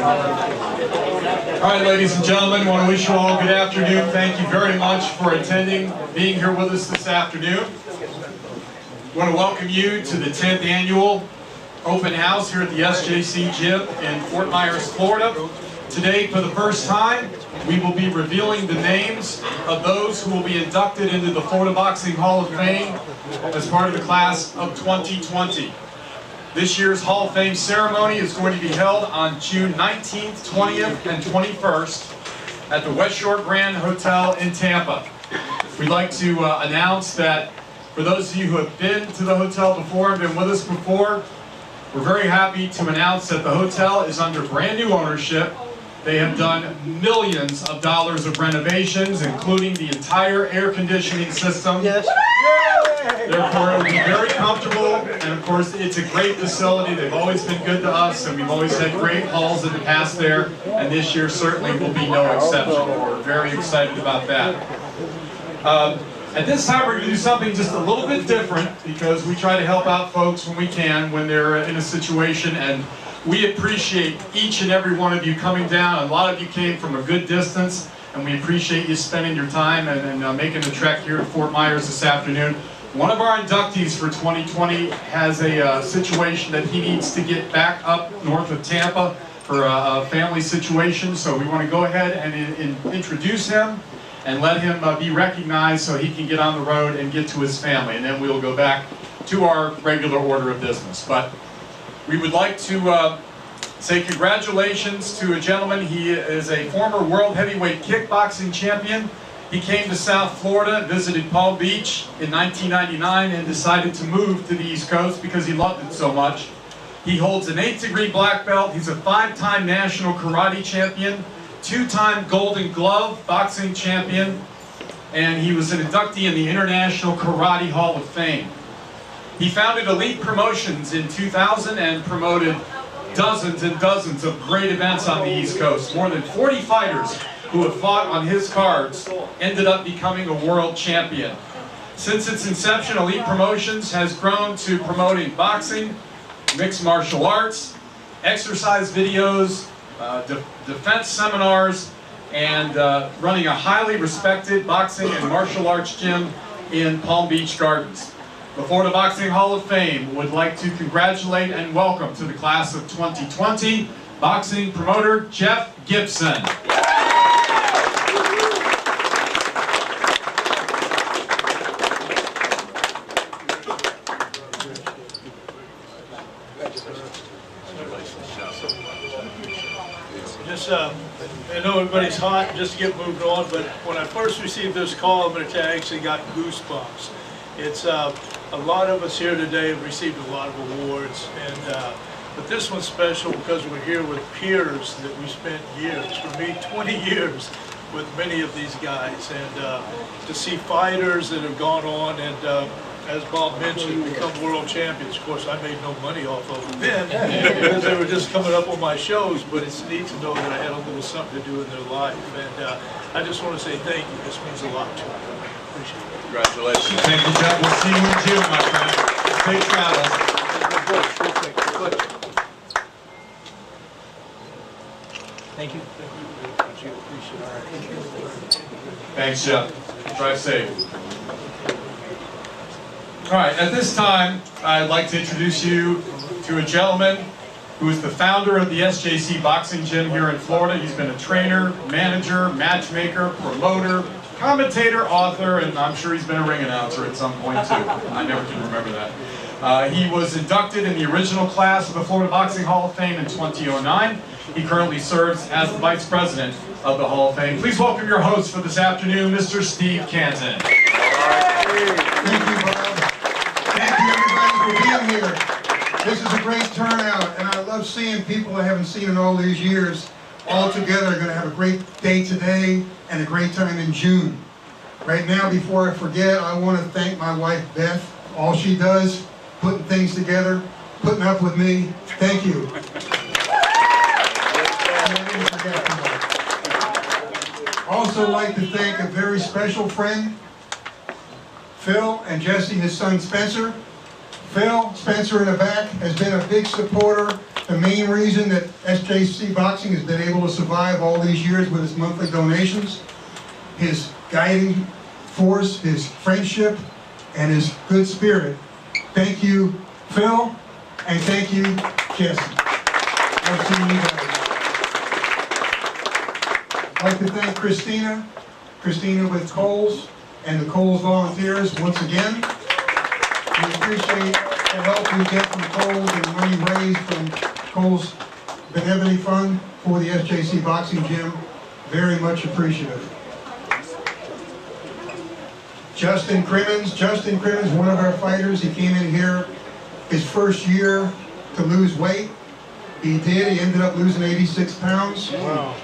All right, ladies and gentlemen, I want to wish you all good afternoon. Thank you very much for attending, being here with us this afternoon. I want to welcome you to the 10th annual open house here at the SJC Gym in Fort Myers, Florida. Today, for the first time, we will be revealing the names of those who will be inducted into the Florida Boxing Hall of Fame as part of the class of 2020. This year's Hall of Fame ceremony is going to be held on June 19th, 20th, and 21st at the West Shore Grand Hotel in Tampa. We'd like to announce that for those of you who have been to the hotel before and been with us before, we're very happy to announce that the hotel is under brand new ownership. They have done millions of dollars of renovations, including the entire air conditioning system. Yes. Therefore, it will be very comfortable, and of course, it's a great facility. They've always been good to us, and we've always had great halls in the past there, and this year certainly will be no exception. We're very excited about that. At this time, we're going to do something just a little bit different, because we try to help out folks when we can, when they're in a situation, and we appreciate each and every one of you coming down. A lot of you came from a good distance, and we appreciate you spending your time and making the trek here at Fort Myers this afternoon. One of our inductees for 2020 has a situation that he needs to get back up north of Tampa for a family situation, so we want to go ahead and introduce him and let him be recognized so he can get on the road and get to his family, and then we'll go back to our regular order of business. But we would like to say congratulations to a gentleman. He is a former world heavyweight kickboxing champion. He came to South Florida, visited Palm Beach in 1999, and decided to move to the East Coast because he loved it so much. He holds an 8th degree black belt. He's a 5-time national karate champion, 2-time Golden Glove boxing champion, and he was an inductee in the International Karate Hall of Fame. He founded Elite Promotions in 2000 and promoted dozens and dozens of great events on the East Coast. More than 40 fighters who have fought on his cards ended up becoming a world champion. Since its inception, Elite Promotions has grown to promoting boxing, mixed martial arts, exercise videos, defense seminars, and running a highly respected boxing and martial arts gym in Palm Beach Gardens. The Florida Boxing Hall of Fame would like to congratulate and welcome to the class of 2020 boxing promoter Jeff Gibson. I know everybody's hot just to get moved on, but when I first received this call, I'm going to tell you, I actually got goosebumps. It's a lot of us here today have received a lot of awards, and but this one's special because we're here with peers that we spent years, for me 20 years, with many of these guys, and to see fighters that have gone on and as Bob mentioned, become world champions. Of course, I made no money off of them then because they were just coming up on my shows, but it's neat to know that I had a little something to do in their life. And I just want to say thank you. This means a lot to me. Appreciate it. Congratulations. Thank you, Jeff. We'll see you in June, my friend. Safe travels. Thank you. Thanks, Jeff. Drive safe. All right, at this time, I'd like to introduce you to a gentleman who is the founder of the SJC Boxing Gym here in Florida. He's been a trainer, manager, matchmaker, promoter, commentator, author, and I'm sure he's been a ring announcer at some point too. I never can remember that. He was inducted in the original class of the Florida Boxing Hall of Fame in 2009. He currently serves as the Vice President of the Hall of Fame. Please welcome your host for this afternoon, Mr. Steve Canton. Thank you, Bob. Thank you, everybody, for being here. This is a great turnout, and I love seeing people I haven't seen in all these years all together. Are going to have a great day today and a great time in June. Right now, before I forget, I want to thank my wife, Beth. All she does, putting things together, putting up with me. Thank you. Also like to thank a very special friend, Phil and Jesse, his son Spencer. Phil, Spencer in the back, has been a big supporter the main reason that SJC Boxing has been able to survive all these years with its monthly donations. His guiding force, his friendship, and his good spirit. Thank you, Phil, and thank you, Jesse. Love seeing you guys. I'd like to thank Christina with Coles, and the Coles volunteers once again. We appreciate the help we get from Coles and money raised from Coles Benevolent Fund for the SJC Boxing Gym. Very much appreciative. Justin Crimmins, one of our fighters. He came in here his first year to lose weight. He did. He ended up losing 86 pounds. Wow.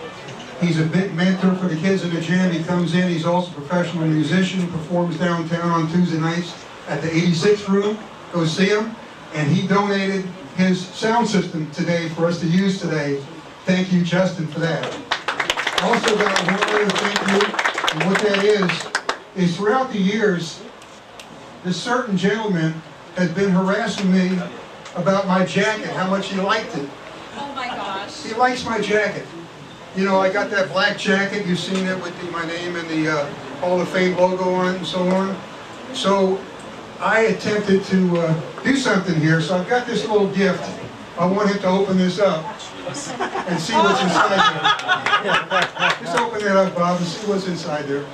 He's a big mentor for the kids in the gym. He comes in. He's also a professional musician. Performs downtown on Tuesday nights at the 86th room. Go see him. And he donated his sound system today for us to use today. Thank you, Justin, for that. Also got one other thank you. And what that is throughout the years, this certain gentleman has been harassing me about my jacket, how much he liked it. Oh my gosh. He likes my jacket. You know, I got that black jacket, you've seen it with my name and the Hall of Fame logo on it and so on. So I attempted to do something here, so I've got this little gift. I want him to open this up and see what's inside there. Just open it up, Bob, and see what's inside there.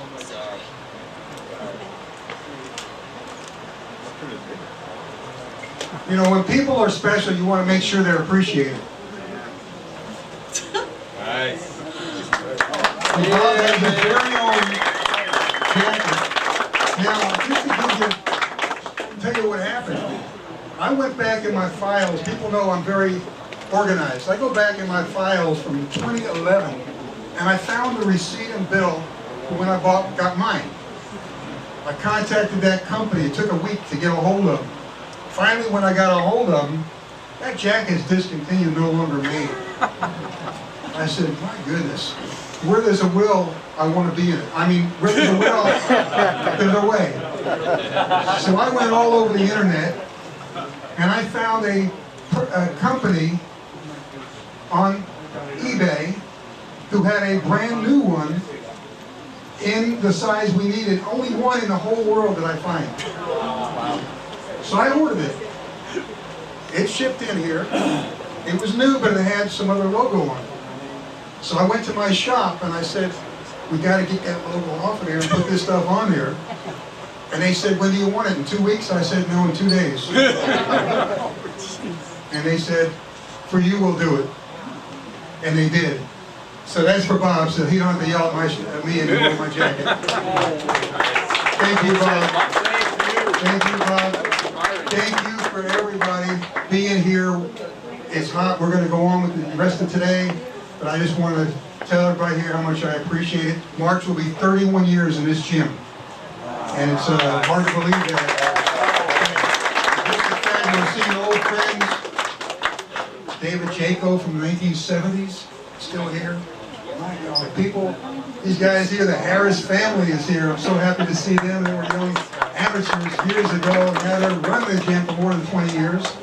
You know, when people are special, you want to make sure they're appreciated. Nice. And Bob has his very own jacket. Now, just to tell you what happened, I went back in my files. People know I'm very organized. I go back in my files from 2011, and I found the receipt and bill for when I got mine. I contacted that company. It took a week to get a hold of them. Finally, when I got a hold of them, that jacket is discontinued, no longer made. I said, my goodness, where there's a will, I want to be in it. I mean, where there's a will, there's a way. So I went all over the internet, and I found a company on eBay who had a brand new one in the size we needed. Only one in the whole world that I find. So I ordered it. It shipped in here. It was new, but it had some other logo on it. So I went to my shop and I said, we got to get that logo off of there and put this stuff on there. And they said, when do you want it? In 2 weeks? I said, no, in 2 days. And they said, for you, we'll do it. And they did. So that's for Bob, so he don't have to yell at me and wear my jacket. Thank you, Bob. Thank you, Bob. Thank you for everybody being here. It's hot. We're going to go on with the rest of today, but I just want to tell everybody here how much I appreciate it. March will be 31 years in this gym, and it's hard to believe that. Just seeing old friends, David Jaco from the 1970s, still here. My God, people, these guys here, the Harris family is here. I'm so happy to see them. They were young amateurs years ago, and now they're running the gym for more than 20 years.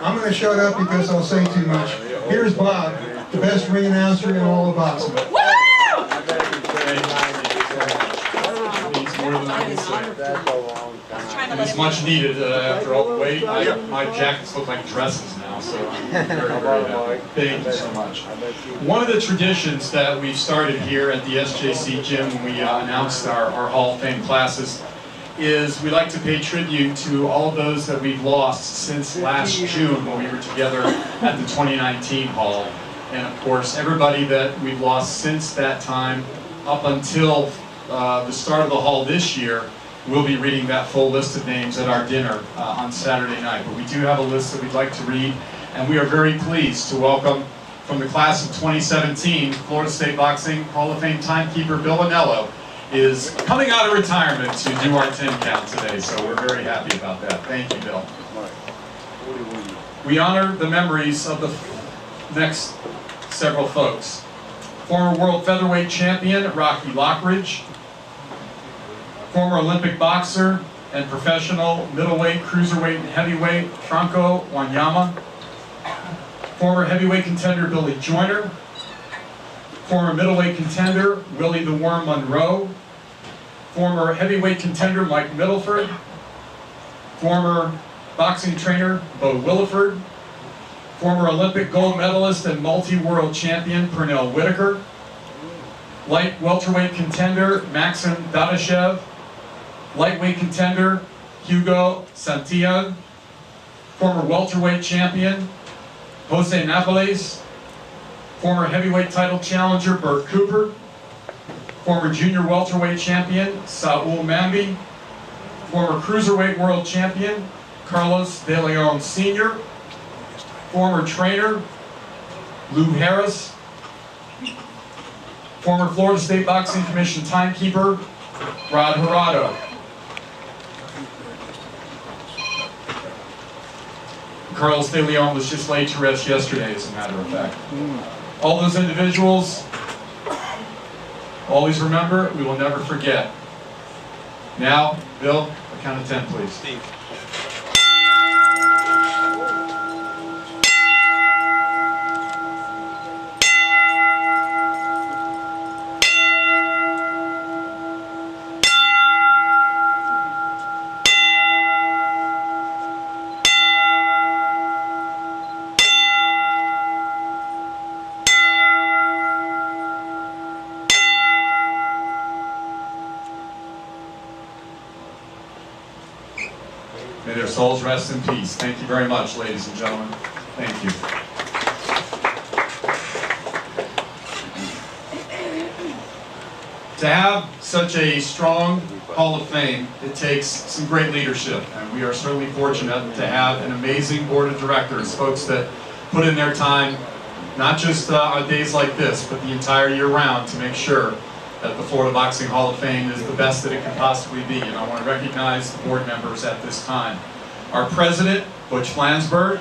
I'm going to shut up because I'll say too much. Here's Bob, the best ring announcer in all of boxing. It's much needed after all the weight. My jackets look like dresses now, so I'm very, very happy. Thank you so much. One of the traditions that we've started here at the SJC Gym when we announced our Hall of Fame classes is we like to pay tribute to all of those that we've lost since last June when we were together at the 2019 Hall. And of course, everybody that we've lost since that time up until the start of the Hall this year. We'll be reading that full list of names at our dinner on Saturday night. But we do have a list that we'd like to read, and we are very pleased to welcome from the class of 2017, Florida State Boxing Hall of Fame timekeeper Bill Anello is coming out of retirement to do our 10 count today, so we're very happy about that. Thank you, Bill. We honor the memories of the next several folks. Former world featherweight champion Rocky Lockridge, former Olympic boxer and professional middleweight, cruiserweight, and heavyweight Franco Wanyama, Former heavyweight contender Billy Joyner. Former middleweight contender Willie the Worm Monroe. Former heavyweight contender Mike Middleford. Former boxing trainer Bo Williford. Former Olympic gold medalist and multi-world champion Pernell Whitaker. Light welterweight contender Maxim Dadashev. Lightweight contender Hugo Santillan. Former welterweight champion Jose Napoles. Former heavyweight title challenger Bert Cooper. Former junior welterweight champion Saul Mambi. Former cruiserweight world champion Carlos De Leon Sr. Former trainer Lou Harris. Former Florida State Boxing Commission timekeeper Rod Hirado. Carlos De Leon was just laid to rest yesterday, as a matter of fact. All those individuals, always remember, we will never forget. Now, Bill, a count of 10, please. Steve. May their souls rest in peace. Thank you very much, ladies and gentlemen. Thank you. To have such a strong Hall of Fame, it takes some great leadership, and we are certainly fortunate to have an amazing board of directors, folks that put in their time, not just on days like this, but the entire year round to make sure that the Florida Boxing Hall of Fame is the best that it can possibly be, and I want to recognize the board members at this time. Our president, Butch Flansburgh.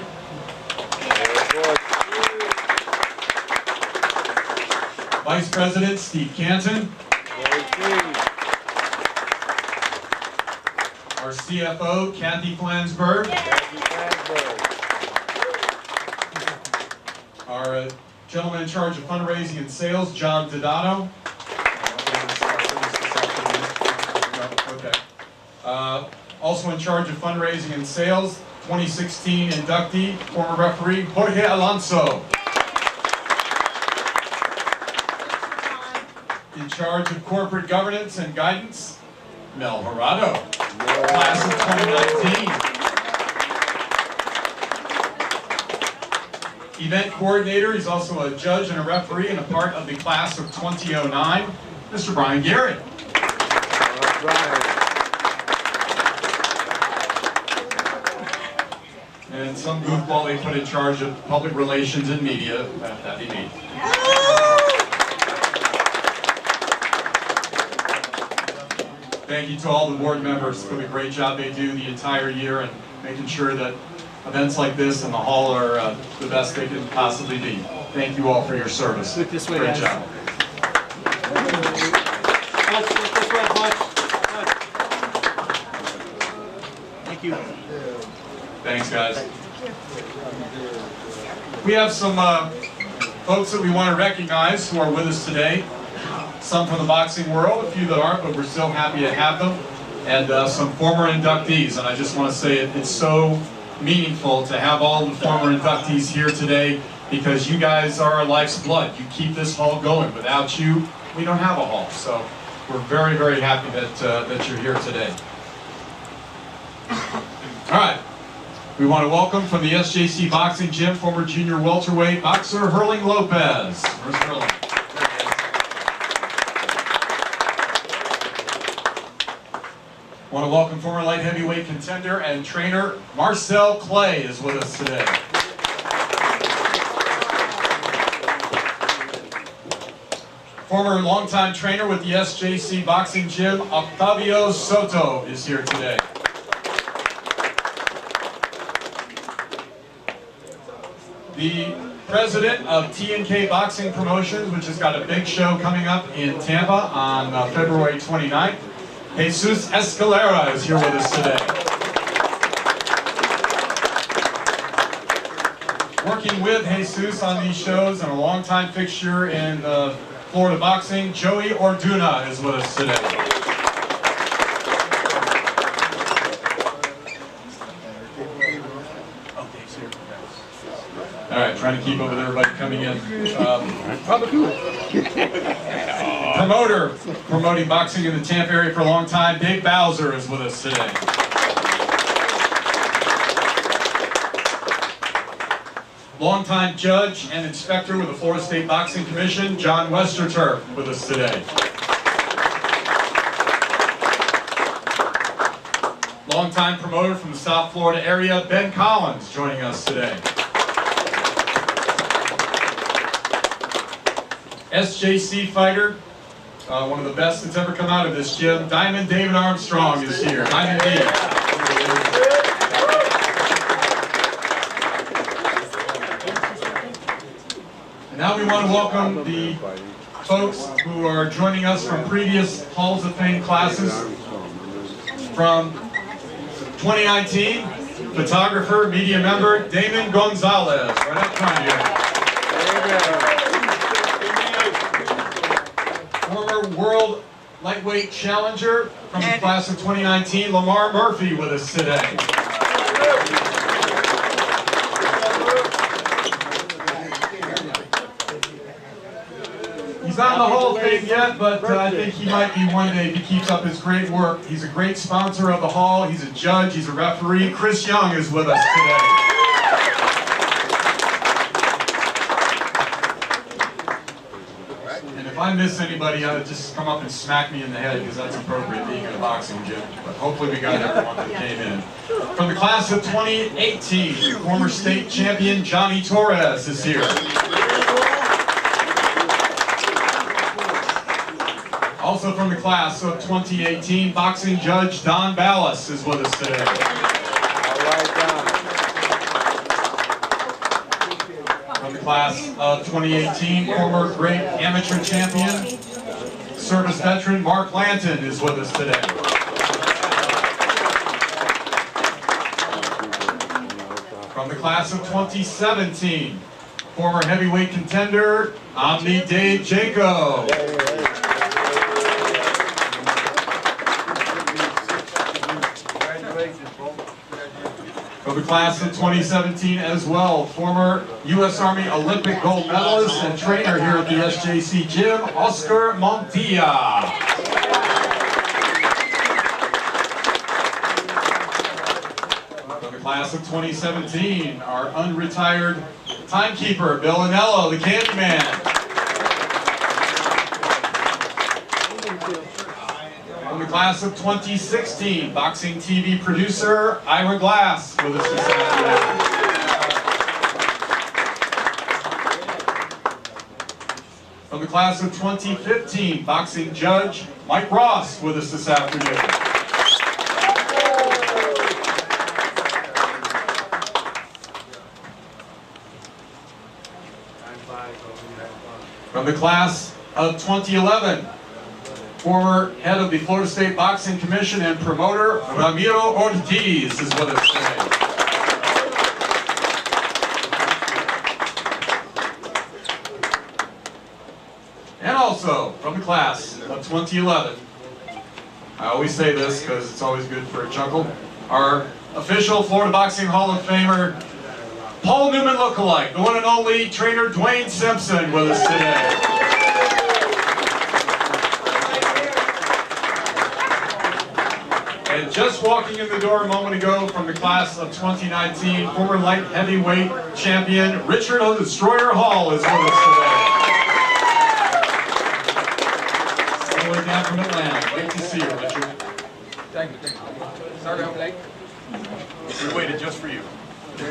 Vice President, Steve Canton. Our CFO, Kathy Flansburgh. Our gentleman in charge of fundraising and sales, John Dodano. Also in charge of fundraising and sales, 2016 inductee, former referee, Jorge Alonso. In charge of corporate governance and guidance, Mel Hirado, class of 2019. Event coordinator, he's also a judge and a referee and a part of the class of 2009, Mr. Brian Garrett. And some goofball they put in charge of public relations and media, that'd be me. Thank you to all the board members for the great job they do the entire year and making sure that events like this and the hall are the best they can possibly be. Thank you all for your service. Look this way, great guys. job. Thank you. Thanks, guys. We have some folks that we want to recognize who are with us today. Some from the boxing world, a few that aren't, but we're still happy to have them. And some former inductees. And I just want to say it's so meaningful to have all the former inductees here today because you guys are our life's blood. You keep this hall going. Without you, we don't have a hall. So we're very, very happy that you're here today. All right. We want to welcome from the SJC Boxing Gym, former junior welterweight boxer Herling Lopez. Where's Herling? I want to welcome former light heavyweight contender and trainer Marcel Clay is with us today. Former longtime trainer with the SJC Boxing Gym, Octavio Soto is here today. The president of T&K Boxing Promotions, which has got a big show coming up in Tampa on February 29th. Jesus Escalera is here with us today. Working with Jesus on these shows and a longtime fixture in Florida boxing, Joey Orduna is with us today. All right, trying to keep up with everybody coming in. Promoter, promoting boxing in the Tampa area for a long time, Dave Bowser is with us today. Longtime judge and inspector with the Florida State Boxing Commission, John Westerturf, with us today. Longtime promoter from the South Florida area, Ben Collins, joining us today. SJC fighter, one of the best that's ever come out of this gym, Diamond David Armstrong is here. Diamond Dave. Now we want to welcome the folks who are joining us from previous Halls of Fame classes. From 2019, photographer, media member, Damon Gonzalez. Right up front here. Former world lightweight challenger from the class of 2019, Lamar Murphy, with us today. He's not in the Hall of Fame yet, but I think he might be one day if he keeps up his great work. He's a great sponsor of the Hall. He's a judge. He's a referee. Chris Young is with us today. And if I miss anybody, just come up and smack me in the head because that's appropriate being in a boxing gym. But hopefully we got everyone that came in. From the class of 2018, former state champion Johnny Torres is here. Also from the class of 2018, boxing judge Don Ballas is with us today. From the class of 2018, former great amateur champion, service veteran Mark Lanton is with us today. From the class of 2017, former heavyweight contender Omni Dave Jaco. From the class of 2017 as well, former U.S. Army Olympic gold medalist and trainer here at the SJC Gym, Oscar Montilla. From the class of 2017, our unretired timekeeper, Bill Anello, the Candyman. From the class of 2016, boxing TV producer Ira Glass with us this afternoon. From the class of 2015, boxing judge Mike Ross with us this afternoon. From the class of 2011, former head of the Florida State Boxing Commission and promoter, Ramiro Ortiz is with us today. And also, from the class of 2011, I always say this because it's always good for a chuckle, our official Florida Boxing Hall of Famer, Paul Newman lookalike, the one and only trainer Dwayne Simpson with us today. And just walking in the door a moment ago from the class of 2019, former light heavyweight champion Richard O. Destroyer Hall is with us today. All the way down from Atlanta. Great to see you, Richard. Thank you. Sorry I'm late. We waited just for you. All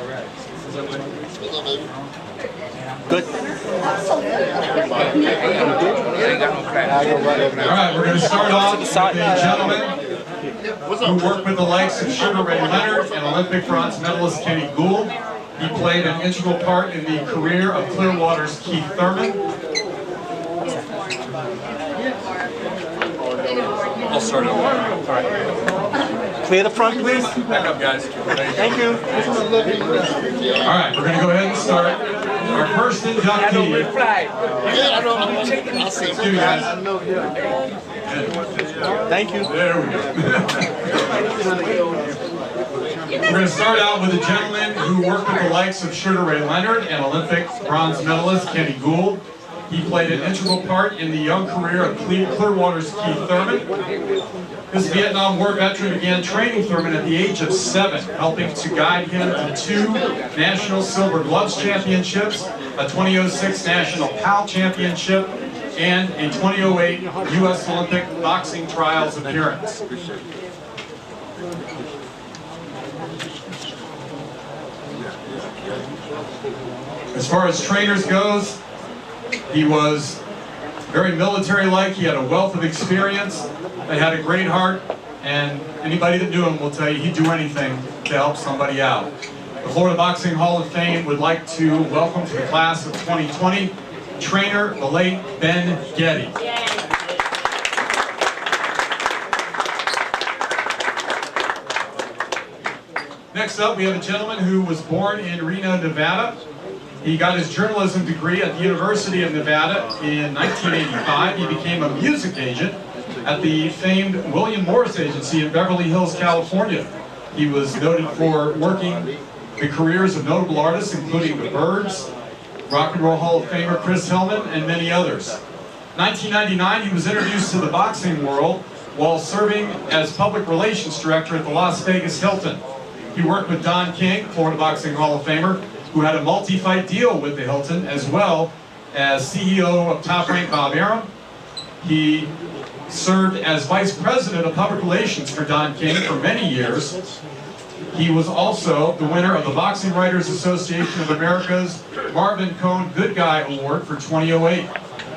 right. Good. All right, we're going to start off with a gentleman who worked with the likes of Sugar Ray Leonard and Olympic bronze medalist Kenny Gould. He played an integral part in the career of Clearwater's Keith Thurman. I'll start over. All right. Clear the front, please. Back up, guys. Thank you. All right, we're going to go ahead and start. Our first inductee. Let's do, guys. Thank you. There we go. We're going to start out with a gentleman who worked with the likes of Sugar Ray Leonard and Olympic bronze medalist Kenny Gould. He played an integral part in the young career of Clearwater's Keith Thurman. This Vietnam War veteran began training Thurman at the age of 7, helping to guide him to 2 National Silver Gloves Championships, a 2006 National PAL Championship, and a 2008 U.S. Olympic Boxing Trials appearance. As far as trainers goes, he was very military-like. He had a wealth of experience, and had a great heart, and anybody that knew him will tell you he'd do anything to help somebody out. The Florida Boxing Hall of Fame would like to welcome to the class of 2020, trainer, the late Ben Getty. Next up, we have a gentleman who was born in Reno, Nevada. He got his journalism degree at the University of Nevada in 1985. He became a music agent at the famed William Morris Agency in Beverly Hills, California. He was noted for working the careers of notable artists, including the Byrds, Rock and Roll Hall of Famer Chris Hillman, and many others. 1999, he was introduced to the boxing world while serving as public relations director at the Las Vegas Hilton. He worked with Don King, Florida Boxing Hall of Famer, who had a multi-fight deal with the Hilton, as well as CEO of Top Rank Bob Arum. He served as Vice President of Public Relations for Don King for many years. He was also the winner of the Boxing Writers Association of America's Marvin Cohn Good Guy Award for 2008.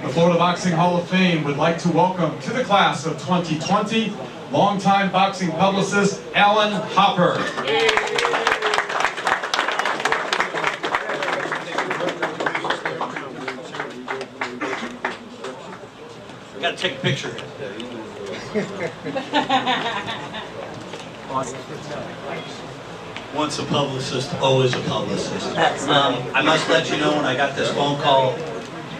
The Florida Boxing Hall of Fame would like to welcome to the class of 2020, longtime boxing publicist Alan Hopper. I gotta take a picture. Once a publicist, always a publicist. I must let you know, when I got this phone call,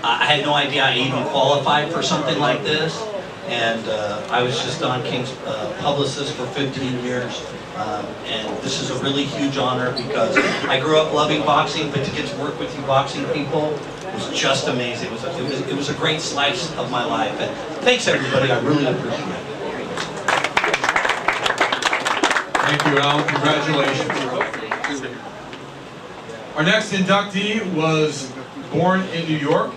I had no idea I even qualified for something like this. And I was just Don King's publicist for 15 years. And this is a really huge honor because I grew up loving boxing, but to get to work with you boxing people was just amazing. It was a great slice of my life. And thanks everybody, I really appreciate it. Thank you, Alan. Congratulations. Our next inductee was born in New York,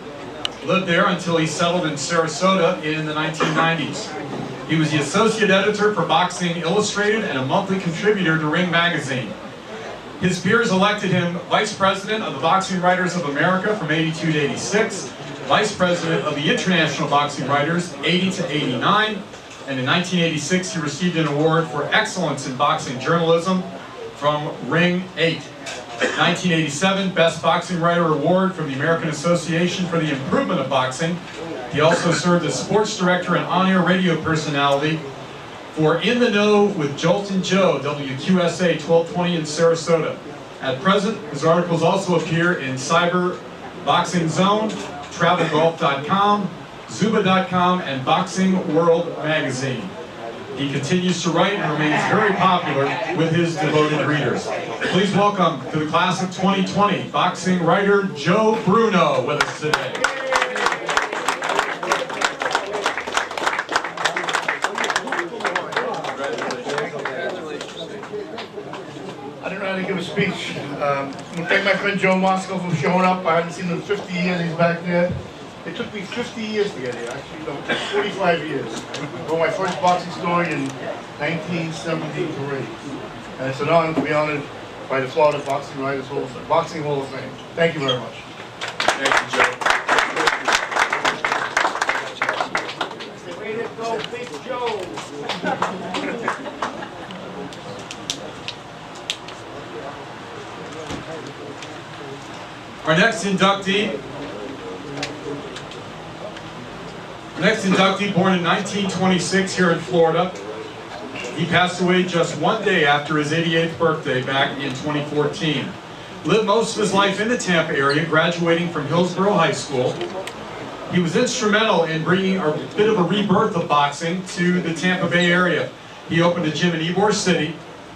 lived there until he settled in Sarasota in the 1990s. He was the associate editor for Boxing Illustrated and a monthly contributor to Ring magazine. His peers elected him Vice President of the Boxing Writers of America from 82 to 86, Vice President of the International Boxing Writers 80 to 89, and in 1986 he received an award for excellence in boxing journalism from Ring 8. 1987 Best Boxing Writer Award from the American Association for the Improvement of Boxing. He also served as sports director and on-air radio personality for In the Know with Jolton Joe, WQSA 1220 in Sarasota. At present, his articles also appear in Cyber Boxing Zone, TravelGolf.com, Zuba.com, and Boxing World Magazine. He continues to write and remains very popular with his devoted readers. Please welcome to the class of 2020, boxing writer Joe Bruno with us today. I don't know how to give a speech. I'm going to thank my friend Joe Moscow for showing up. I haven't seen him in 50 years. He's back there. It took me 50 years to get here, actually. No, 45 years. I wrote my first boxing story in 1973. And it's an honor to be honored by the Florida Boxing Writers Boxing Hall of Fame. Thank you very much. Thank you, Joe. Way to go, Big Joe! Our next inductee, born in 1926 here in Florida. He He passed away just one day after his 88th birthday back in 2014. Lived most of his life in the Tampa area, graduating from Hillsborough High School. He was instrumental in bringing a bit of a rebirth of boxing to the Tampa Bay area. He opened a gym in Ybor City.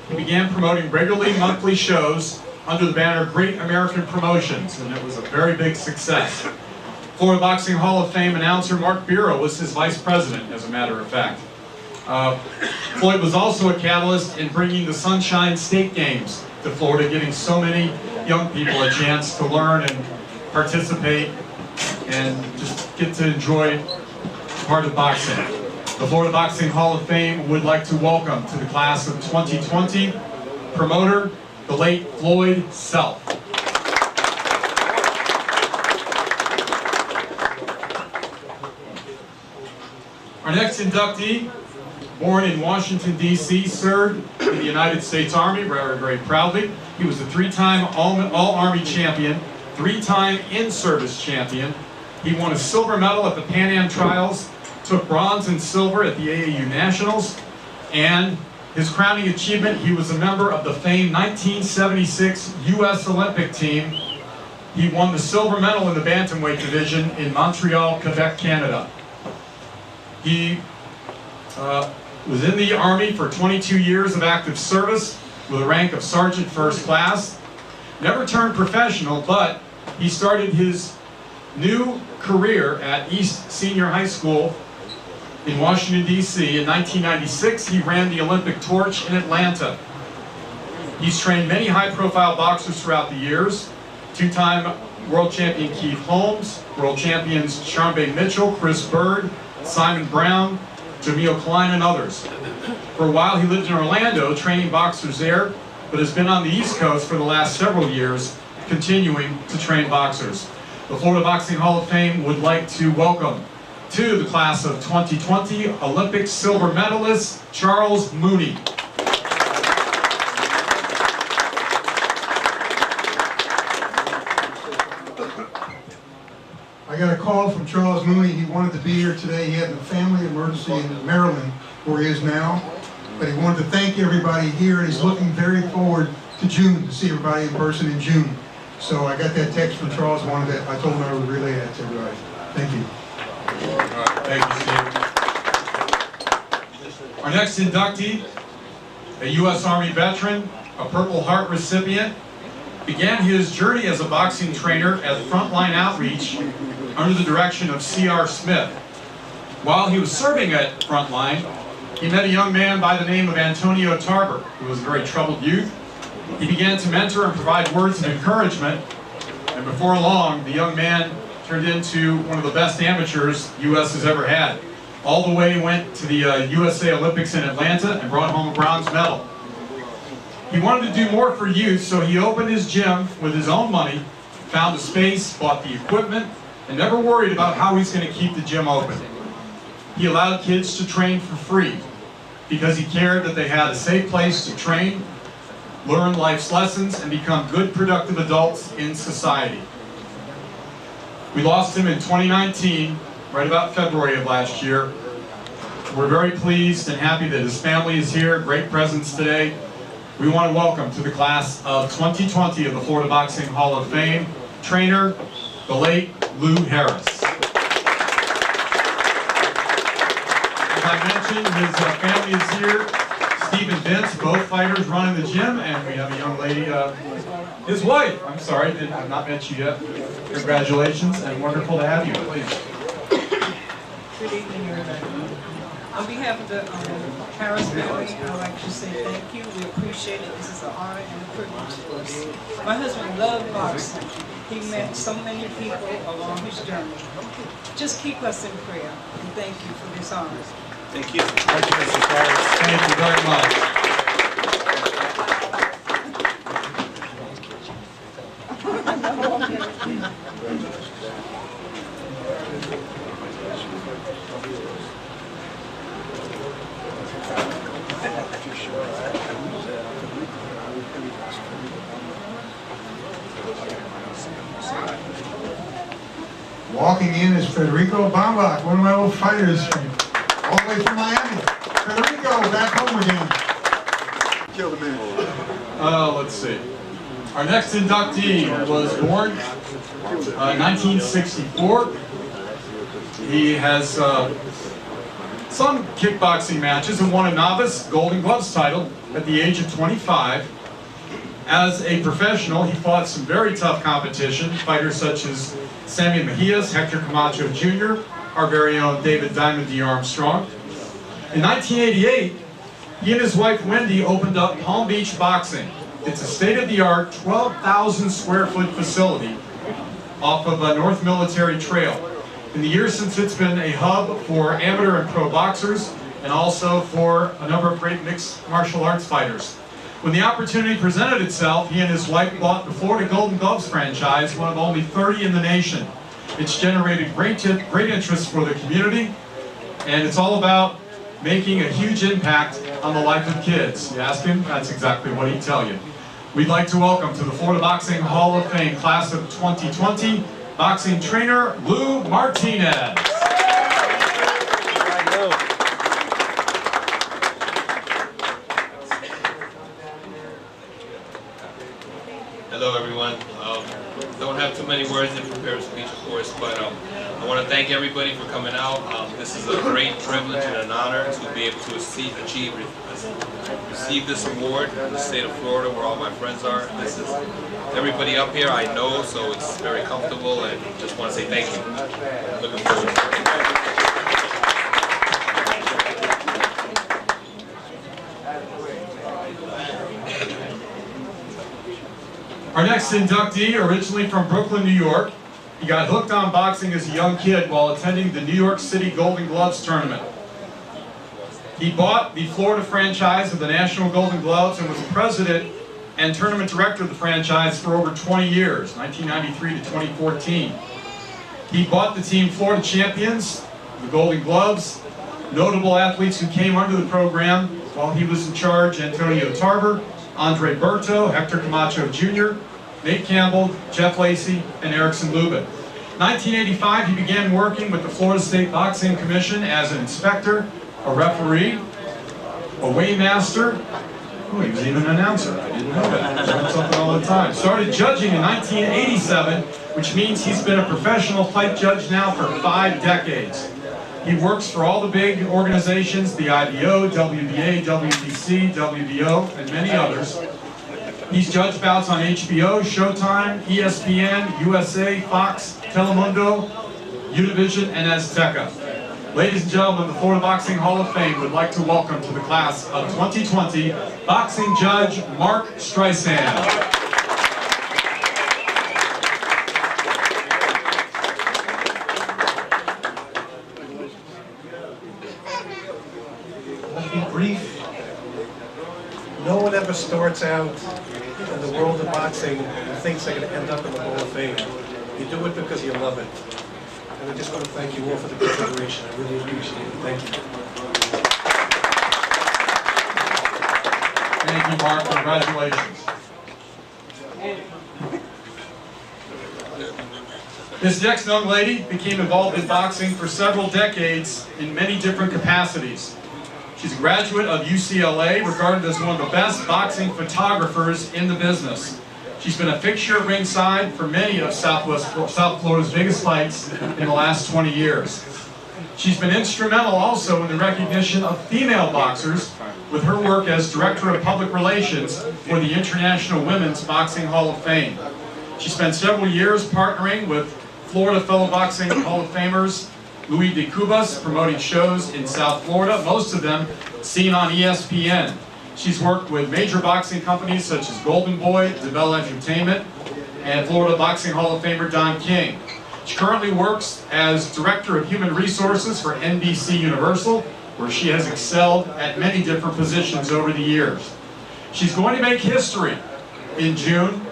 He began promoting regularly monthly shows under the banner Great American Promotions, and it was a very big success. Florida Boxing Hall of Fame announcer Mark Biro was his vice president, as a matter of fact. Floyd was also a catalyst in bringing the Sunshine State Games to Florida, giving so many young people a chance to learn and participate and just get to enjoy part of boxing. The Florida Boxing Hall of Fame would like to welcome to the class of 2020 promoter, the late Floyd Self. Our next inductee, born in Washington, D.C., served in the United States Army very, very proudly. He was a three-time All-Army champion, three-time in-service champion. He won a silver medal at the Pan Am Trials, took bronze and silver at the AAU Nationals, and his crowning achievement, he was a member of the famed 1976 U.S. Olympic team. He won the silver medal in the bantamweight division in Montreal, Quebec, Canada. He was in the Army for 22 years of active service with a rank of Sergeant First Class. Never turned professional, but he started his new career at East Senior High School in Washington, D.C. In 1996, he ran the Olympic torch in Atlanta. He's trained many high-profile boxers throughout the years. Two-time world champion Keith Holmes, world champions Charmbe Mitchell, Chris Bird, Simon Brown, Jameel Klein, and others. For a while, he lived in Orlando, training boxers there, but has been on the East Coast for the last several years, continuing to train boxers. The Florida Boxing Hall of Fame would like to welcome to the class of 2020 Olympic silver medalist Charles Mooney. I got a call from Charles Mooney. He wanted to be here today. He had a family emergency in Maryland, where he is now. But he wanted to thank everybody here, and he's looking very forward to June, to see everybody in person in June. So I got that text from Charles. I told him I would relay that to everybody. Thank you. All right, thank you, Steve. Our next inductee, a U.S. Army veteran, a Purple Heart recipient, began his journey as a boxing trainer at Frontline Outreach under the direction of C.R. Smith. While he was serving at Frontline, he met a young man by the name of Antonio Tarver, who was a very troubled youth. He began to mentor and provide words of encouragement, and before long, the young man turned into one of the best amateurs U.S. has ever had. All the way went to the USA Olympics in Atlanta and brought home a bronze medal. He wanted to do more for youth, so he opened his gym with his own money, found a space, bought the equipment, and never worried about how he's going to keep the gym open. He allowed kids to train for free because he cared that they had a safe place to train, learn life's lessons, and become good, productive adults in society. We lost him in 2019, right about February of last year. We're very pleased and happy that his family is here, great presence today. We want to welcome to the class of 2020 of the Florida Boxing Hall of Fame, trainer, the late Lou Harris. As I mentioned, his family is here. Steve and Vince, both fighters, running the gym, and we have a young lady, his wife. I'm sorry, I've not met you yet. Congratulations, and wonderful to have you. Please. Good evening, everybody. On behalf of the Harris family, I'd like to say thank you. We appreciate it. This is an honor and a privilege for us. My husband loved boxing. He met so many people along his journey. Just keep us in prayer, and thank you for this honor. Thank you. Thank you, Mr. Harris. Thank you very much. Walking in is Federico Bambach, one of my old fighters all the way from Miami. Federico, back home again. Kill the man. Let's see. Our next inductee was born 1964. He has some kickboxing matches and won a novice Golden Gloves title at the age of 25. As a professional, he fought some very tough competition, fighters such as Sammy Mejias, Hector Camacho Jr., our very own David Diamond D. Armstrong. In 1988, he and his wife Wendy opened up Palm Beach Boxing. It's a state-of-the-art 12,000 square foot facility off of North Military Trail. In the years since, it's been a hub for amateur and pro boxers, and also for a number of great mixed martial arts fighters. When the opportunity presented itself, he and his wife bought the Florida Golden Gloves franchise, one of only 30 in the nation. It's generated great interest for the community, and it's all about making a huge impact on the life of kids. You ask him, that's exactly what he'd tell you. We'd like to welcome to the Florida Boxing Hall of Fame class of 2020, boxing trainer Lou Martinez. Hello everyone. Don't have too many words in prepared speech, of course, but I want to thank everybody for coming out. This is a great privilege and an honor to be able to receive this award in the state of Florida, where all my friends are. This is everybody up here I know, so it's very comfortable, and just want to say thank you. Looking forward to it. Our next inductee, originally from Brooklyn, New York, he got hooked on boxing as a young kid while attending the New York City Golden Gloves tournament. He bought the Florida franchise of the National Golden Gloves and was president and tournament director of the franchise for over 20 years, 1993 to 2014. He bought the team Florida Champions, the Golden Gloves, notable athletes who came under the program while he was in charge: Antonio Tarver, Andre Berto, Hector Camacho Jr., Nate Campbell, Jeff Lacey, and Erickson Lubin. 1985, he began working with the Florida State Boxing Commission as an inspector, a referee, a weighmaster. Oh, he was even an announcer. I didn't know that. He learned something all the time. Started judging in 1987, which means he's been a professional fight judge now for 5 decades. He works for all the big organizations, the IBO, WBA, WBC, WBO, and many others. He's judged bouts on HBO, Showtime, ESPN, USA, Fox, Telemundo, Univision, and Azteca. Ladies and gentlemen, the Florida Boxing Hall of Fame would like to welcome to the class of 2020, boxing judge Mark Streisand. I'll be brief. No one ever starts out in the world of boxing and thinks they're going to end up in the Hall of Fame. You do it because you love it. And I just want to thank you all for the consideration. I really appreciate it. Thank you. Thank you, Mark. Congratulations. This next young lady became involved in boxing for several decades in many different capacities. She's a graduate of UCLA, regarded as one of the best boxing photographers in the business. She's been a fixture at ringside for many of South Florida's biggest fights in the last 20 years. She's been instrumental also in the recognition of female boxers with her work as Director of Public Relations for the International Women's Boxing Hall of Fame. She spent several years partnering with Florida fellow Boxing Hall of Famers Louis de Cubas, promoting shows in South Florida, most of them seen on ESPN. She's worked with major boxing companies such as Golden Boy, DeBell Entertainment, and Florida Boxing Hall of Famer Don King. She currently works as Director of Human Resources for NBC Universal, where she has excelled at many different positions over the years. She's going to make history in June,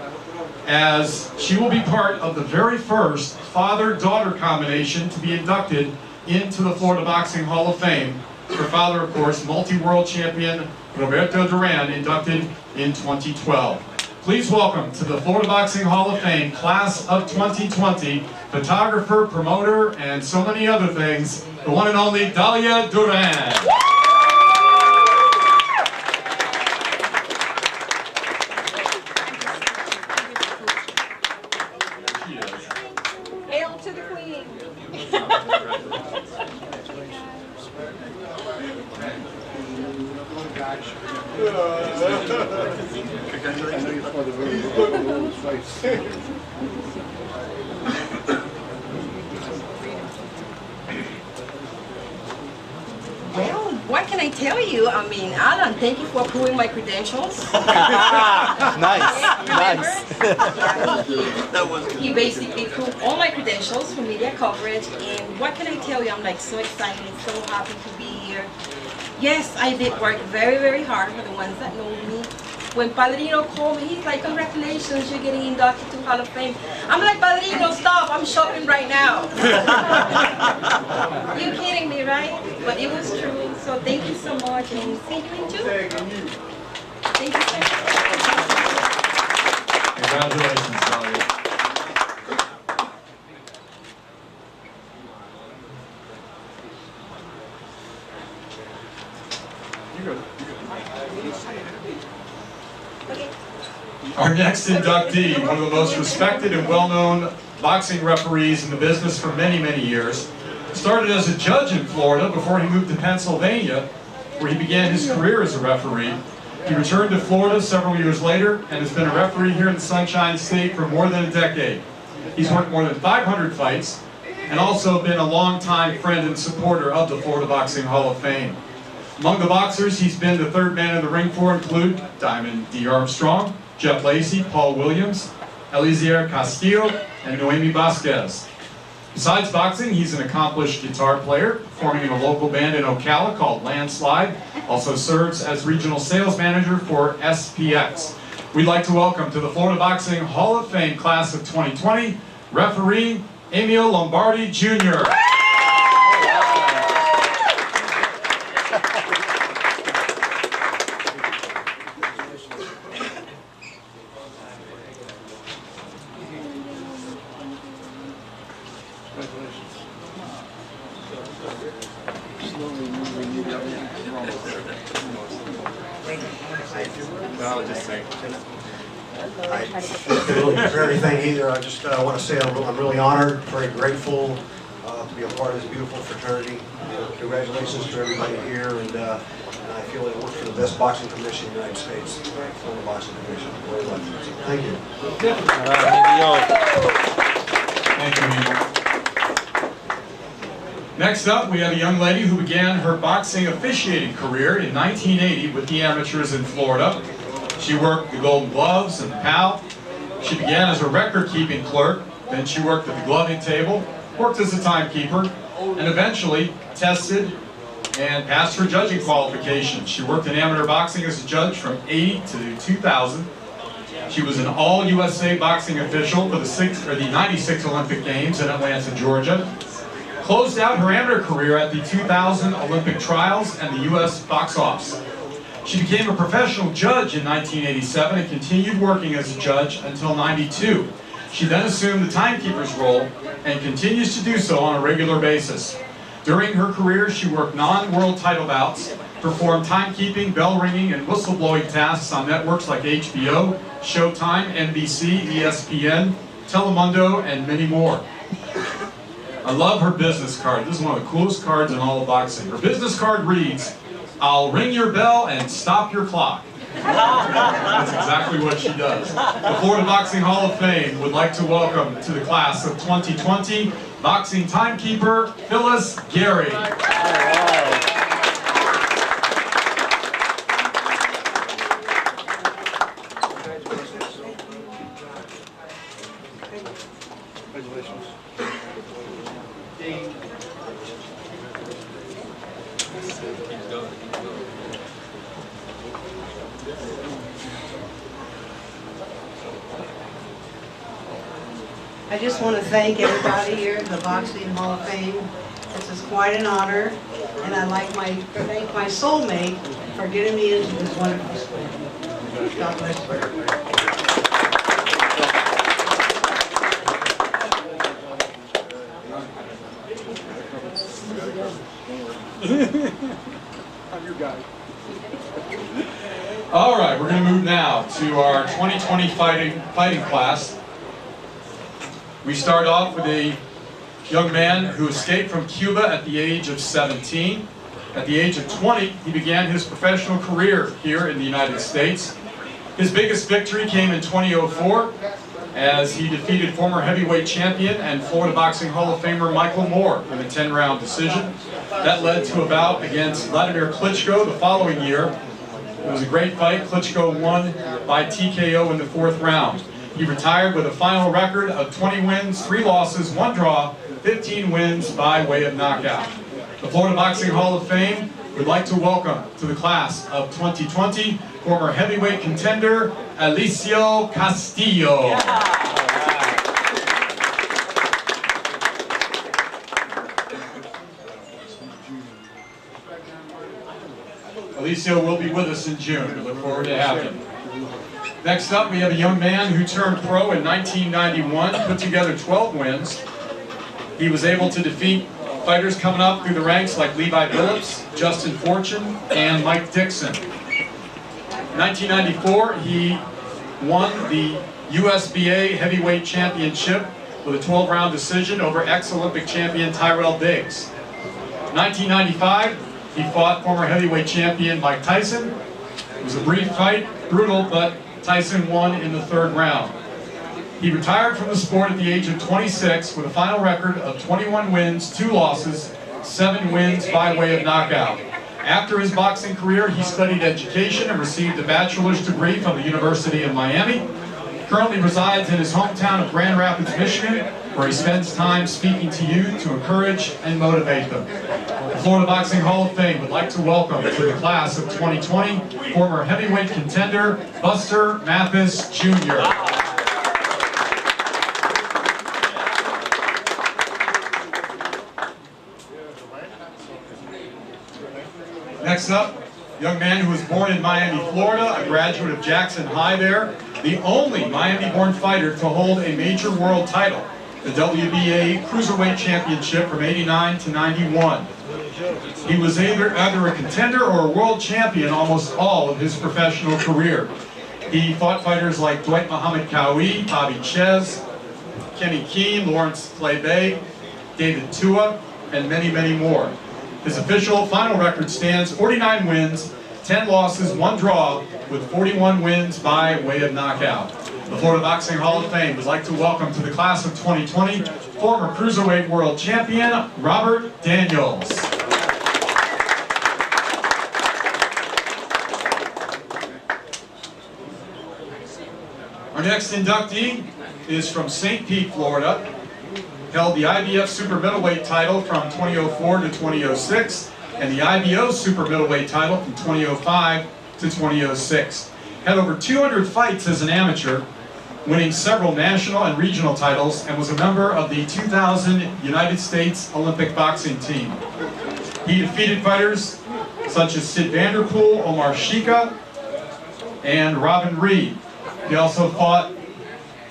as she will be part of the very first father-daughter combination to be inducted into the Florida Boxing Hall of Fame. Her father, of course, multi-world champion Roberto Duran, inducted in 2012. Please welcome to the Florida Boxing Hall of Fame, class of 2020, photographer, promoter, and so many other things, the one and only Dalia Duran. to the queen. Well, what can I tell you? I mean, Alan, thank you for approving my credentials. Nice, Remember? nice. He basically approved all my credentials for media coverage, and what can I tell you? I'm like so excited, so happy to be here. Yes, I did work very, very hard for the ones that know me. When Padrino called me, he's like, congratulations, you're getting inducted to Hall of Fame. I'm like, Padrino, stop, I'm shopping right now. You're kidding me, right? But it was true, so thank you so much, and see you in June. Thank you so much. Congratulations, Valerie. Our next inductee, one of the most respected and well-known boxing referees in the business for many, many years, started as a judge in Florida before he moved to Pennsylvania, where he began his career as a referee. He returned to Florida several years later and has been a referee here in the Sunshine State for more than a decade. He's worked more than 500 fights and also been a longtime friend and supporter of the Florida Boxing Hall of Fame. Among the boxers he's been the third man in the ring for include Diamond D. Armstrong, Jeff Lacey, Paul Williams, Eliezer Castillo, and Noemi Vasquez. Besides boxing, he's an accomplished guitar player, performing in a local band in Ocala called Landslide. Also serves as regional sales manager for SPX. We'd like to welcome to the Florida Boxing Hall of Fame class of 2020, referee Emil Lombardi Jr. For everything either, I just want to say I'm really honored, very grateful to be a part of this beautiful fraternity. Congratulations to everybody here, and I feel I work for the best boxing commission in the United States, Florida Boxing Commission. Very lucky. Thank you. Thank you, Emil. Next up, we have a young lady who began her boxing officiating career in 1980 with the amateurs in Florida. She worked the Golden Gloves and the PAL. She began as a record-keeping clerk, then she worked at the gloving table, worked as a timekeeper, and eventually tested and passed her judging qualifications. She worked in amateur boxing as a judge from 80 to 2000. She was an all-USA boxing official for the 96 Olympic Games in Atlanta, Georgia. Closed out her amateur career at the 2000 Olympic Trials and the US Box Office. She became a professional judge in 1987 and continued working as a judge until '92. She then assumed the timekeeper's role and continues to do so on a regular basis. During her career, she worked non-world title bouts, performed timekeeping, bell ringing, and whistleblowing tasks on networks like HBO, Showtime, NBC, ESPN, Telemundo, and many more. I love her business card. This is one of the coolest cards in all of boxing. Her business card reads, "I'll ring your bell and stop your clock." That's exactly what she does. The Florida Boxing Hall of Fame would like to welcome to the class of 2020 boxing timekeeper Phyllis Gary. I just want to thank everybody here at the Boxing Hall of Fame. This is quite an honor, and I'd like to thank my soulmate for getting me into this wonderful school. God bless you. I'm your guy. All right, we're going to move now to our 2020 fighting class. We start off with a young man who escaped from Cuba at the age of 17. At the age of 20, he began his professional career here in the United States. His biggest victory came in 2004 as he defeated former heavyweight champion and Florida Boxing Hall of Famer Michael Moore in a 10-round decision. That led to a bout against Vladimir Klitschko the following year. It was a great fight. Klitschko won by TKO in the 4th round. He retired with a final record of 20 wins, 3 losses, 1 draw, 15 wins by way of knockout. The Florida Boxing Hall of Fame would like to welcome to the class of 2020 former heavyweight contender Alicio Castillo. Alicio will be with us in June. We look forward to having him. Next up, we have a young man who turned pro in 1991, put together 12 wins. He was able to defeat fighters coming up through the ranks like Levi Phillips, Justin Fortune, and Mike Dixon. In 1994, he won the USBA Heavyweight Championship with a 12-round decision over ex-Olympic champion Tyrell Biggs. In 1995, he fought former heavyweight champion Mike Tyson. It was a brief fight, brutal, but Tyson won in the 3rd round. He retired from the sport at the age of 26 with a final record of 21 wins, 2 losses, 7 wins by way of knockout. After his boxing career, he studied education and received a bachelor's degree from the University of Miami. He currently resides in his hometown of Grand Rapids, Michigan, where he spends time speaking to youth to encourage and motivate them. The Florida Boxing Hall of Fame would like to welcome to the class of 2020 former heavyweight contender Buster Mathis Jr. Next up, a young man who was born in Miami, Florida, a graduate of Jackson High there, the only Miami-born fighter to hold a major world title, the WBA Cruiserweight Championship from '89 to '91. He was either a contender or a world champion almost all of his professional career. He fought fighters like Dwight Muhammad Cowie, Bobby Ches, Kenny Keene, Lawrence Clay, David Tua, and many, many more. His official final record stands 49 wins, 10 losses, 1 draw, with 41 wins by way of knockout. The Florida Boxing Hall of Fame would like to welcome to the class of 2020 former Cruiserweight World Champion Robert Daniels. Our next inductee is from St. Pete, Florida. Held the IBF Super Middleweight title from 2004 to 2006 and the IBO Super Middleweight title from 2005 to 2006. Had over 200 fights as an amateur, winning several national and regional titles, and was a member of the 2000 United States Olympic boxing team. He defeated fighters such as Sid Vanderpool, Omar Shika, and Robin Reed. He also fought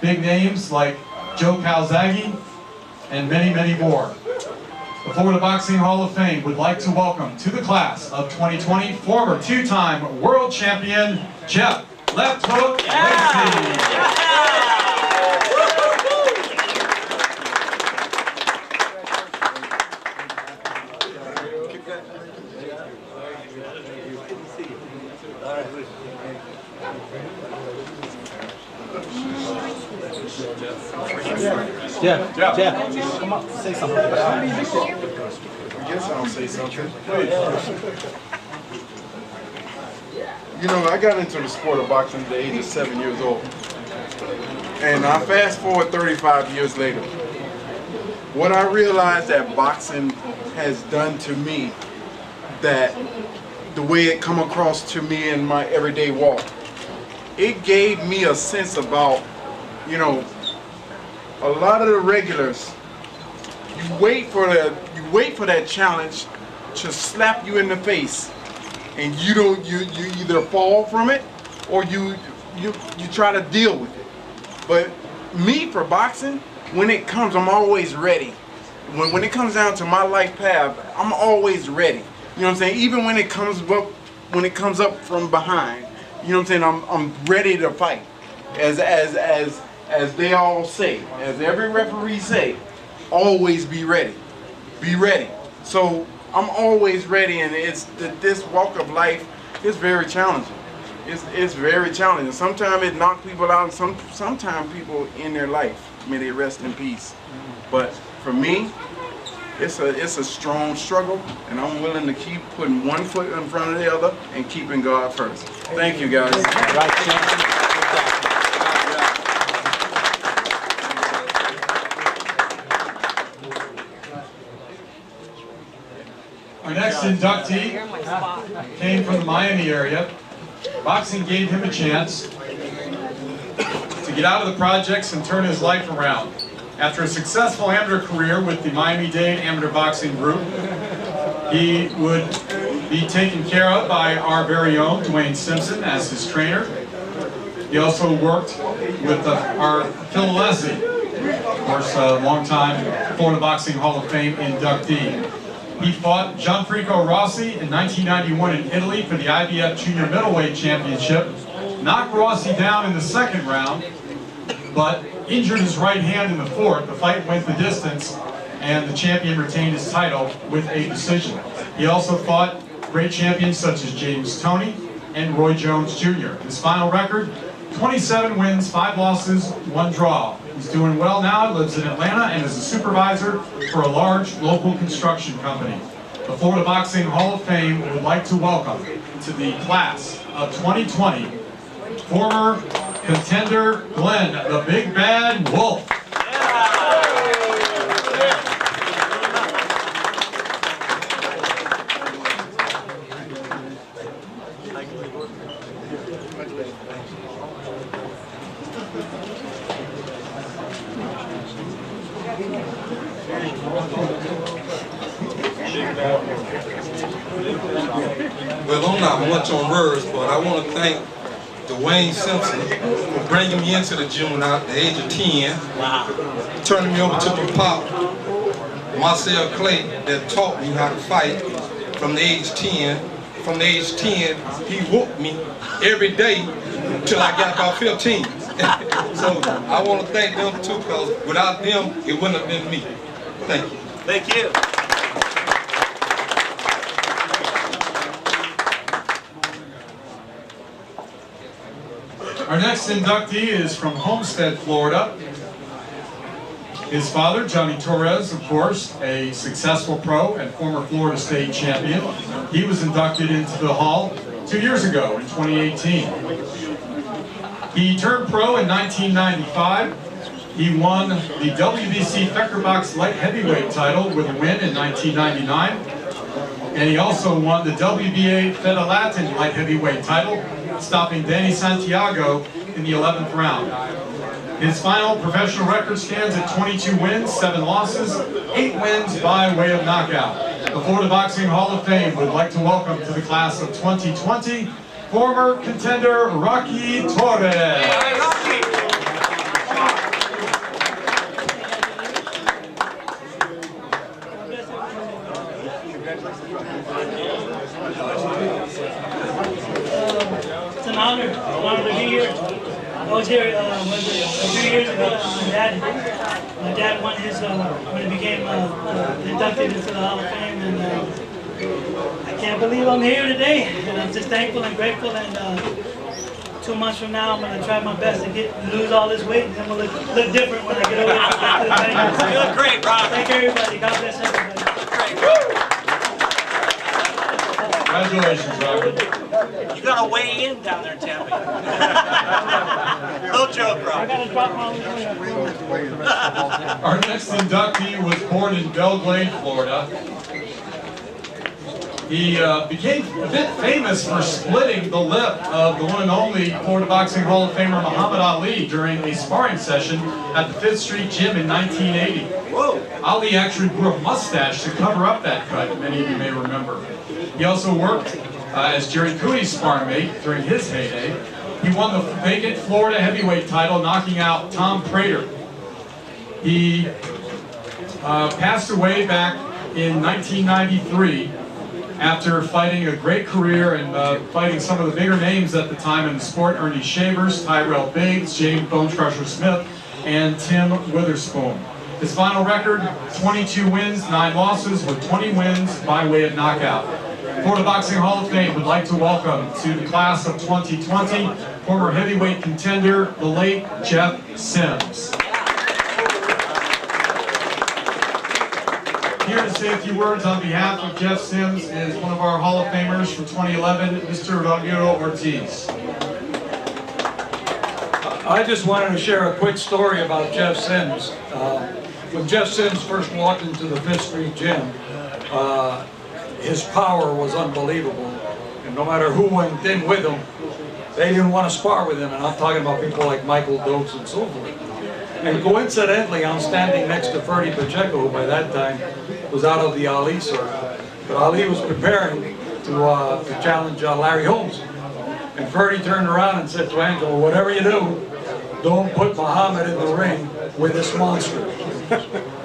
big names like Joe Calzaghe and many, many more. The Florida Boxing Hall of Fame would like to welcome to the class of 2020 former 2-time world champion Jeff Left Hook Lacey. Jeff, come on, say something. I guess I'll say something. You know, I got into the sport of boxing at the age of 7 years old. And I fast forward 35 years later. What I realized that boxing has done to me, that the way it come across to me in my everyday walk, it gave me a sense about, you know, a lot of the regulars, you wait for that challenge to slap you in the face, and you either fall from it or you try to deal with it. But me, for boxing, when it comes, I'm always ready. When it comes down to my life path, I'm always ready. You know what I'm saying? Even when it comes up from behind, you know what I'm saying? I'm ready to fight. As they all say, as every referee say, always be ready. Be ready. So I'm always ready, and this walk of life is very challenging. It's very challenging. Sometimes it knocks people out, and sometimes people in their life, may they rest in peace. But for me, it's a strong struggle, and I'm willing to keep putting one foot in front of the other and keeping God first. Thank you, guys. Our next inductee came from the Miami area. Boxing gave him a chance to get out of the projects and turn his life around. After a successful amateur career with the Miami-Dade Amateur Boxing Group, he would be taken care of by our very own Dwayne Simpson as his trainer. He also worked with our Phil Leslie, of course, a longtime Florida Boxing Hall of Fame inductee. He fought Gianfranco Rossi in 1991 in Italy for the IBF Junior Middleweight Championship, knocked Rossi down in the second round, but injured his right hand in the fourth. The fight went the distance, and the champion retained his title with a decision. He also fought great champions such as James Toney and Roy Jones Jr. His final record, 27 wins, 5 losses, 1 draw. He's doing well now, lives in Atlanta, and is a supervisor for a large local construction company. The Florida Boxing Hall of Fame would like to welcome to the class of 2020, former contender Glenn, the Big Bad Wolf. Well, I'm not much on words, but I want to thank Dwayne Simpson for bringing me into the gym at the age of 10, turning me over to my pop, Marcel Clay, that taught me how to fight from the age 10. From the age 10, he whooped me every day till I got about 15. So I want to thank them too, because without them, it wouldn't have been me. Thank you. Thank you. Our next inductee is from Homestead, Florida. His father, Johnny Torres, of course, a successful pro and former Florida State champion. He was inducted into the Hall 2 years ago in 2018. He turned pro in 1995. He won the WBC Feckerbox light heavyweight title with a win in 1999. And he also won the WBA Fedelatin light heavyweight title, stopping Danny Santiago in the 11th round. His final professional record stands at 22 wins, 7 losses, 8 wins by way of knockout. The Florida Boxing Hall of Fame would like to welcome to the class of 2020, former contender Rocky Torres. It's an honor to be here. I was here a few years ago. My dad won his when he became inducted into the Hall of Fame, and I can't believe I'm here today. And I'm just thankful and grateful. And 2 months from now, I'm going to try my best to lose all this weight, and then we'll look different when I get over there. You look great, Rob. Thank everybody. God bless everybody. Great. Congratulations, Robert. You got to weigh in down there in Tampa. No joke, Rob. I got to drop my Our next inductee was born in Belgrade, Florida. He became a bit famous for splitting the lip of the one and only Florida Boxing Hall of Famer Muhammad Ali during a sparring session at the 5th Street Gym in 1980. Whoa. Ali actually grew a mustache to cover up that cut, many of you may remember. He also worked as Jerry Cooney's sparring mate during his heyday. He won the vacant Florida heavyweight title, knocking out Tom Prater. He passed away back in 1993 after fighting a great career and fighting some of the bigger names at the time in the sport: Ernie Shavers, Tyrell Biggs, James Bone Crusher Smith, and Tim Witherspoon. His final record, 22 wins, 9 losses, with 20 wins by way of knockout. Florida Boxing Hall of Fame would like to welcome to the class of 2020, former heavyweight contender, the late Jeff Sims. Here to say a few words on behalf of Jeff Sims is one of our Hall of Famers from 2011, Mr. Ramiro Ortiz. I just wanted to share a quick story about Jeff Sims. When Jeff Sims first walked into the Fifth Street Gym, his power was unbelievable. And no matter who went in with him, they didn't want to spar with him. And I'm talking about people like Michael Dokes and so forth. And coincidentally, I'm standing next to Ferdy Pacheco, who by that time was out of the Ali circuit. But Ali was preparing to challenge Larry Holmes. And Ferdy turned around and said to Angelo, whatever you do, don't put Muhammad in the ring with this monster.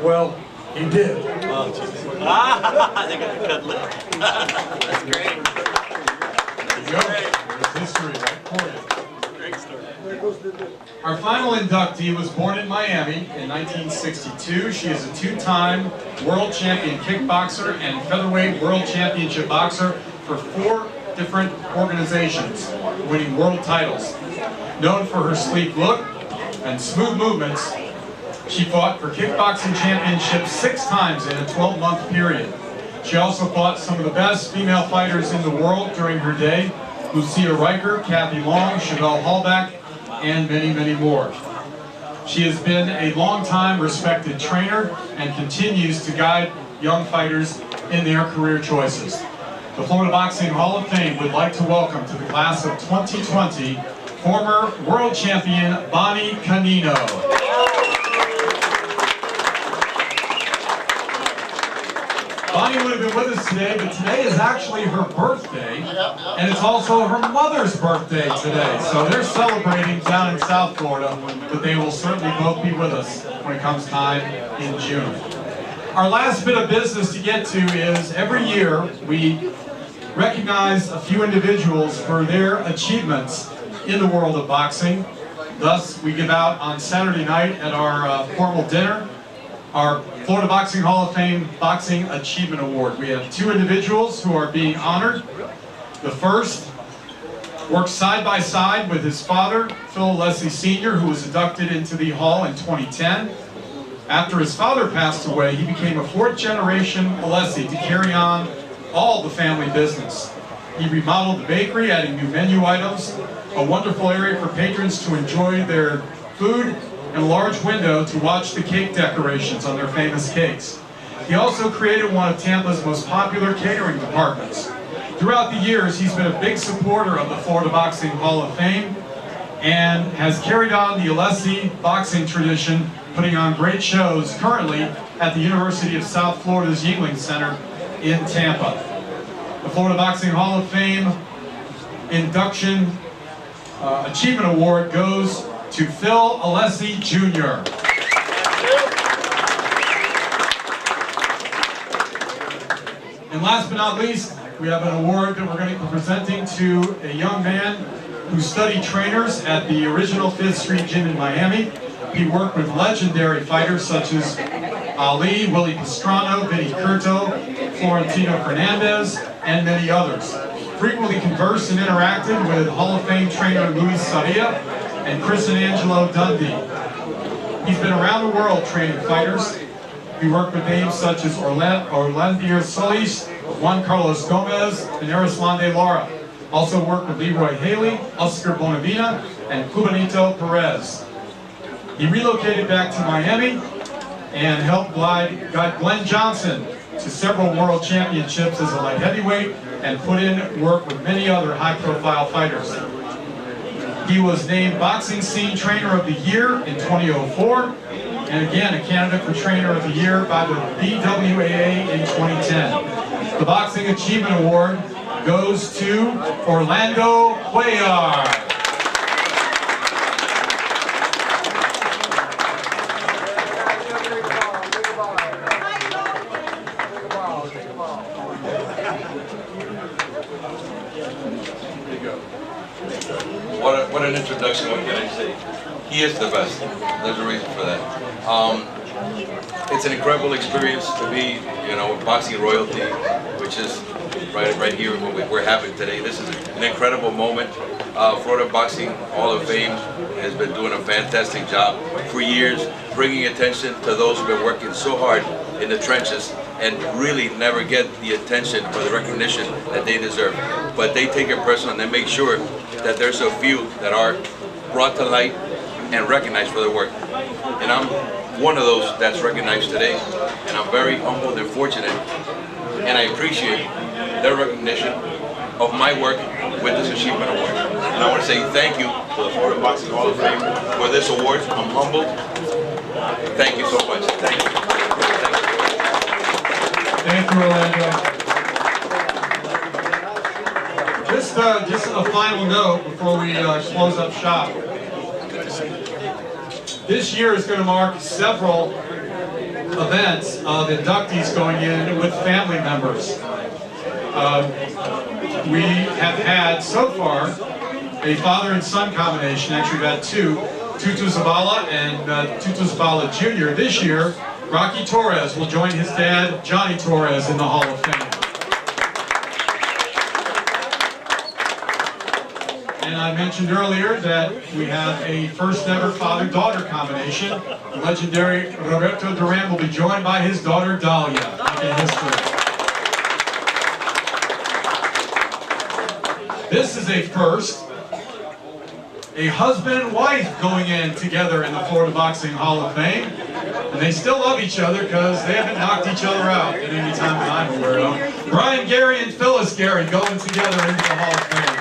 Well, he did. Oh, they got a good lip. That's great. There you go. There's history right for you. Great story. Our final inductee was born in Miami in 1962. She is a two-time world champion kickboxer and featherweight world championship boxer for 4 different organizations, winning world titles. Known for her sleek look and smooth movements, she fought for kickboxing championships 6 times in a 12-month period. She also fought some of the best female fighters in the world during her day, Lucia Riker, Kathy Long, Chevelle Hallback, and many, many more. She has been a long-time respected trainer and continues to guide young fighters in their career choices. The Florida Boxing Hall of Fame would like to welcome to the class of 2020 former world champion Bonnie Canino. Bonnie would have been with us today, but today is actually her birthday, and it's also her mother's birthday today. So they're celebrating down in South Florida, but they will certainly both be with us when it comes time in June. Our last bit of business to get to is every year we recognize a few individuals for their achievements in the world of boxing. Thus, we give out on Saturday night at our formal dinner our Florida Boxing Hall of Fame Boxing Achievement Award. We have 2 individuals who are being honored. The first works side by side with his father, Phil Alessi Sr., who was inducted into the Hall in 2010. After his father passed away, he became a 4th generation Alessi to carry on all the family business. He remodeled the bakery, adding new menu items, a wonderful area for patrons to enjoy their food, and a large window to watch the cake decorations on their famous cakes. He also created one of Tampa's most popular catering departments. Throughout the years, he's been a big supporter of the Florida Boxing Hall of Fame and has carried on the Alessi boxing tradition, putting on great shows currently at the University of South Florida's Yuengling Center in Tampa. The Florida Boxing Hall of Fame Induction Achievement Award goes to Phil Alessi Jr. And last but not least, we have an award that we're going to be presenting to a young man who studied trainers at the original 5th Street Gym in Miami. He worked with legendary fighters such as Ali, Willie Pastrana, Vinny Curto, Florentino Fernandez, and many others. Frequently conversed and interacted with Hall of Fame trainer Luis Saria and Chris and Angelo Dundee. He's been around the world training fighters. He worked with names such as Orlandir Solis, Juan Carlos Gomez, and Arislande Lara. Also worked with Leroy Haley, Oscar Bonavina, and Cubanito Perez. He relocated back to Miami and helped guide Glenn Johnson to several world championships as a light heavyweight and put in work with many other high-profile fighters. He was named Boxing Scene Trainer of the Year in 2004, and again a candidate for Trainer of the Year by the BWAA in 2010. The Boxing Achievement Award goes to Orlando Cuellar. What an introduction, what can I say? He is the best. There's a reason for that. it's an incredible experience to be, you know, boxing royalty, which is right here what we're having today. This is an incredible moment. Florida Boxing Hall of Fame has been doing a fantastic job for years, bringing attention to those who've been working so hard in the trenches and really never get the attention or the recognition that they deserve. But they take it personal and they make sure that there's a few that are brought to light and recognized for their work. And I'm one of those that's recognized today, and I'm very humbled and fortunate, and I appreciate their recognition of my work with this achievement award. And I want to say thank you to the Florida Boxing Hall of Fame for this award. I'm humbled. Thank you so much. Thank you. Thank you, Orlando. Just a final note before we close up shop. This year is going to mark several events of inductees going in with family members. We have had so far a father and son combination. Actually, we've had two, Tutu Zabala and Tutu Zabala Jr. This year, Rocky Torres will join his dad, Johnny Torres, in the Hall of Fame. And I mentioned earlier that we have a first ever father-daughter combination. The legendary Roberto Duran will be joined by his daughter, Dalia, making history. This is a first. A husband and wife going in together in the Florida Boxing Hall of Fame. And they still love each other because they haven't knocked each other out at any time that I'm aware of. Brian Gary and Phyllis Gary going together into the Hall of Fame.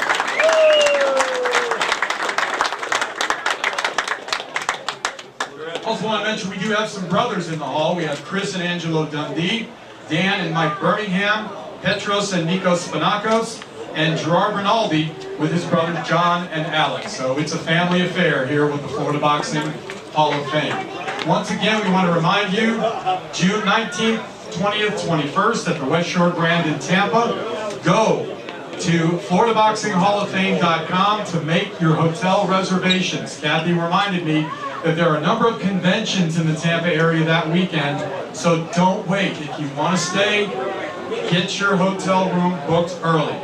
Also want to mention we do have some brothers in the hall. We have Chris and Angelo Dundee, Dan and Mike Birmingham, Petros and Nikos Spanakos, and Gerard Rinaldi with his brothers John and Alex. So it's a family affair here with the Florida Boxing Hall of Fame. Once again, we want to remind you, June 19th, 20th, 21st at the West Shore Grand in Tampa. Go to FloridaBoxingHallOfFame.com to make your hotel reservations. Kathy reminded me that there are a number of conventions in the Tampa area that weekend, so don't wait. If you want to stay, get your hotel room booked early.